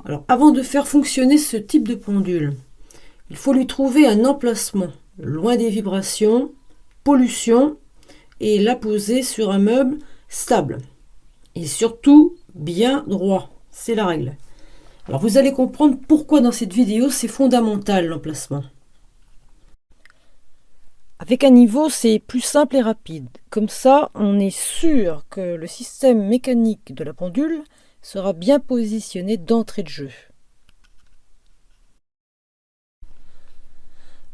Alors, avant de faire fonctionner ce type de pendule, il faut lui trouver un emplacement loin des vibrations, pollution, et la poser sur un meuble stable. Et surtout, bien droit. C'est la règle. Alors, vous allez comprendre pourquoi dans cette vidéo, c'est fondamental l'emplacement. Avec un niveau, c'est plus simple et rapide. Comme ça, on est sûr que le système mécanique de la pendule sera bien positionné d'entrée de jeu.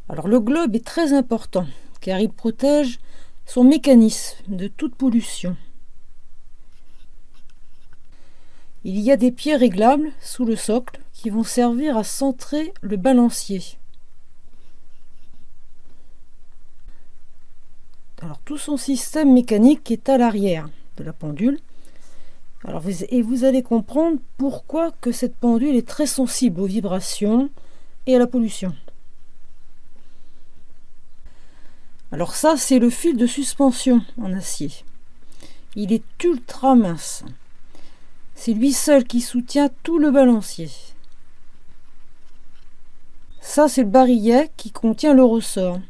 Alors le globe est très important car il protège son mécanisme de toute pollution. Il y a des pieds réglables sous le socle qui vont servir à centrer le balancier. Alors tout son système mécanique est à l'arrière de la pendule. Alors vous allez comprendre pourquoi que cette pendule est très sensible aux vibrations et à la pollution. Alors ça, c'est le fil de suspension en acier. Il est ultra mince. C'est lui seul qui soutient tout le balancier. Ça, c'est le barillet qui contient le ressort,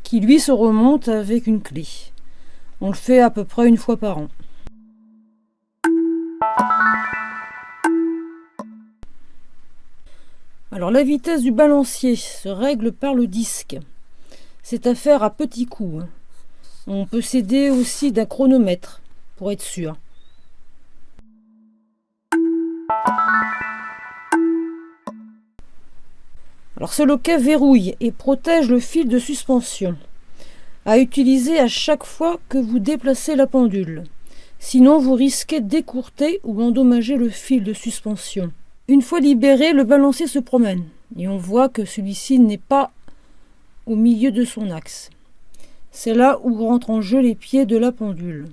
qui lui se remonte avec une clé. On le fait à peu près une fois par an. Alors la vitesse du balancier se règle par le disque. C'est à faire à petits coups. On peut s'aider aussi d'un chronomètre pour être sûr. Alors ce loquet verrouille et protège le fil de suspension, à utiliser à chaque fois que vous déplacez la pendule. Sinon vous risquez d'écourter ou endommager le fil de suspension. Une fois libéré, le balancier se promène et on voit que celui-ci n'est pas au milieu de son axe. C'est là où rentrent en jeu les pieds de la pendule,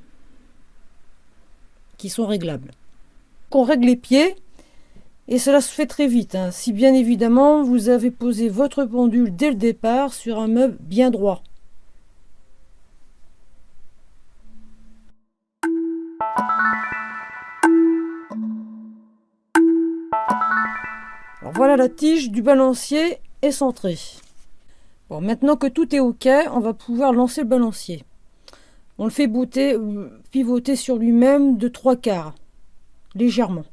qui sont réglables. On règle les pieds, et cela se fait très vite, si bien évidemment vous avez posé votre pendule dès le départ sur un meuble bien droit. Alors voilà, la tige du balancier est centrée. Bon, maintenant que tout est OK, on va pouvoir lancer le balancier. On le fait pivoter sur lui-même de 3/4, légèrement.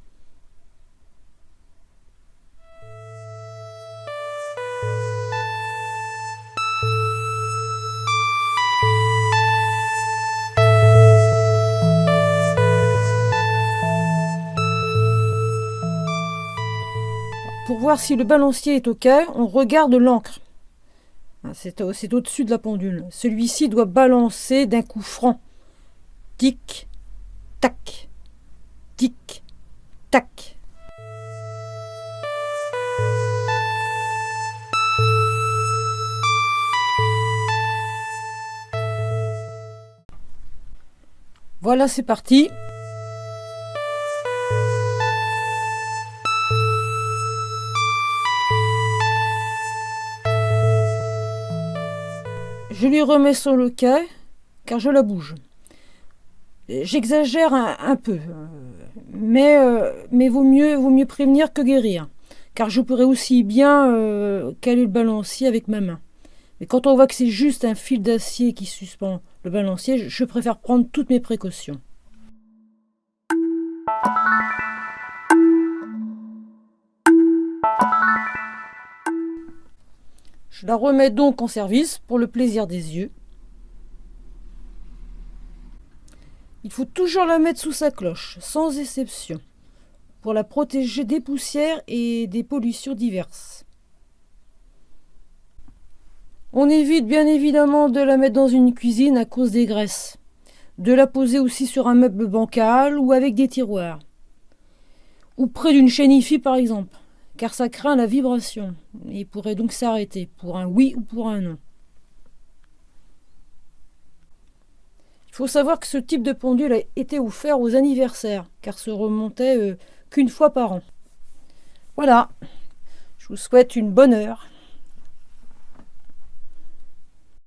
Pour voir si le balancier est OK, on regarde l'encre. C'est au-dessus de la pendule. Celui-ci doit balancer d'un coup franc. Tic, tac, tic, tac. Voilà, c'est parti. Je lui remets son loquet car je la bouge. J'exagère un peu, mais vaut mieux prévenir que guérir, car je pourrais aussi bien caler le balancier avec ma main. Mais quand on voit que c'est juste un fil d'acier qui suspend le balancier, je préfère prendre toutes mes précautions. Je la remets donc en service pour le plaisir des yeux. Il faut toujours la mettre sous sa cloche, sans exception, pour la protéger des poussières et des pollutions diverses. On évite bien évidemment de la mettre dans une cuisine à cause des graisses, de la poser aussi sur un meuble bancal ou avec des tiroirs, ou près d'une chaîne hi-fi par exemple, car ça craint la vibration et pourrait donc s'arrêter pour un oui ou pour un non. Il faut savoir que ce type de pendule a été offert aux anniversaires, car se remontait qu'une fois par an. Voilà, je vous souhaite une bonne heure.